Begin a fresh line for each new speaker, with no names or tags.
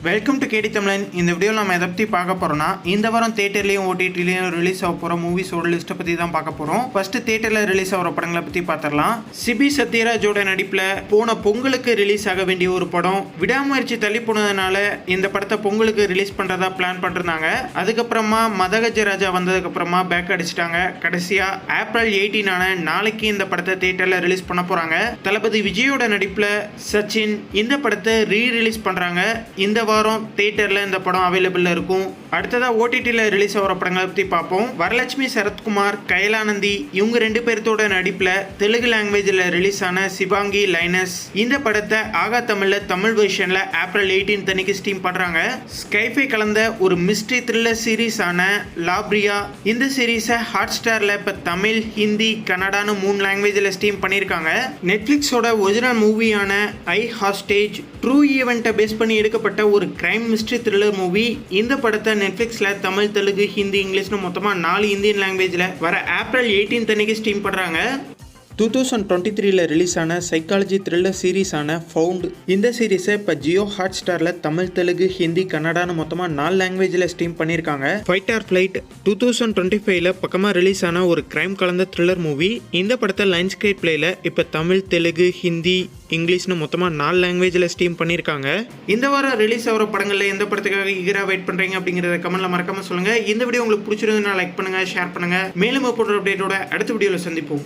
Welcome to கேடி தமிழன். இந்த வீடியோவில் நம்ம எதை பற்றி பார்க்க போகிறோம்னா, இந்த வாரம் தேட்டர்லேயும் ஓடிடிலையும் ரிலீஸ் ஆக போகிற மூவிஸோட லிஸ்ட்டை பற்றி தான் பார்க்க போகிறோம். ஃபர்ஸ்ட் தேட்டரில் ரிலீஸ் ஆகிற படங்களை பற்றி பார்த்துடலாம். சிபி சத்யராஜோட நடிப்பில் போன பொங்கலுக்கு ரிலீஸ் ஆக வேண்டிய ஒரு படம் விடாமுயற்சி தள்ளி போனதுனால இந்த படத்தை பொங்கலுக்கு ரிலீஸ் பண்ணுறதா பிளான் பண்ணிருந்தாங்க. அதுக்கப்புறமா மதகஜராஜா வந்ததுக்கப்புறமா பேக் அடிச்சிட்டாங்க. கடைசியாக ஏப்ரல் 18 நாளைக்கு இந்த படத்தை தேட்டரில் ரிலீஸ் பண்ண போகிறாங்க. தளபதி விஜயோட நடிப்பில் சச்சின் இந்த படத்தை ரீரிலீஸ் பண்ணுறாங்க. இந்த வாரம் தியேட்டர்ல இந்த படம் அவைலபிள் இருக்கும். அடுத்ததா ஓடிடியில் ரிலீஸ் ஆகிற படங்களை பற்றி பார்ப்போம். வரலட்சுமி சரத்குமார், கயலானந்தி இவங்க 2 பேர்த்தோட நடிப்பில் தெலுங்கு லாங்குவேஜில் ரிலீஸ் ஆன சிவாங்கி லைனஸ் இந்த படத்தை ஆகா தமிழில் தமிழ் வெர்ஷனில் ஏப்ரல் 18 அன்னைக்கு ஸ்ட்ரீம் பண்ணுறாங்க. ஸ்கைஃபை கலந்த ஒரு மிஸ்ட்ரி த்ரில்லர் சீரீஸ் ஆன லாப்ரியா இந்த சீரீஸை ஹாட் ஸ்டாரில் இப்போ தமிழ், ஹிந்தி, கன்னடான்னு 3 லாங்குவேஜில் ஸ்ட்ரீம் பண்ணியிருக்காங்க. நெட்ஃப்ளிக்ஸோட ஒரிஜினல் மூவியான ஐ ஹாஸ்டேஜ் ட்ரூ ஈவெண்ட்டை பேஸ் பண்ணி எடுக்கப்பட்ட ஒரு கிரைம் மிஸ்ட்ரி த்ரில்லர் மூவி. இந்த படத்தை நெட்ஃப்ளிக்ஸில் தமிழ், தெலுங்கு, ஹிந்தி, இங்கிலீஷ்னு மொத்தமாக 4 இந்தியன் லாங்குவேஜில் வர ஏப்ரல் 18 அன்னைக்கு ஸ்ட்ரீம் பண்ணுறாங்க. 2023 ரிலீஸ் ஆன சைக்காலஜி த்ரில்லர் சீரீஸான ஃபவுண்ட் இந்த சீரீஸை இப்போ ஜியோ ஹாட் ஸ்டாரில் தமிழ், தெலுங்கு, ஹிந்தி, கன்னடான்னு மொத்தமாக 4 லாங்குவேஜில் ஸ்ட்ரீம் பண்ணியிருக்காங்க. ஃபைட் ஆர் ஃப்ளைட் 2025 பக்கமாக ரிலீஸ் ஆன ஒரு கிரைம் கலந்த த்ரில்லர் மூவி. இந்த படத்தை லைன் ஸ்கிரீன் பிளேயில் இப்போ தமிழ், தெலுங்கு, ஹிந்தி, இங்கிலீஷ்னு மொத்தமாக 4 லாங்குவேஜில் ஸ்ட்ரீம் பண்ணியிருக்காங்க. இந்த வாரம் ரிலீஸ் ஆகிற படங்களில் எந்த படத்துக்காக ஈகராக வெயிட் பண்ணுறீங்க அப்படிங்கிறத கமெண்ட்ல மறக்காமல் சொல்லுங்கள். இந்த வீடியோ உங்களுக்கு பிடிச்சிருந்ததுன்னா லைக் பண்ணுங்கள், ஷேர் பண்ணுங்கள். மேலும் போடுற அப்டேட்டோட அடுத்த வீடியோவில் சந்திப்போம்.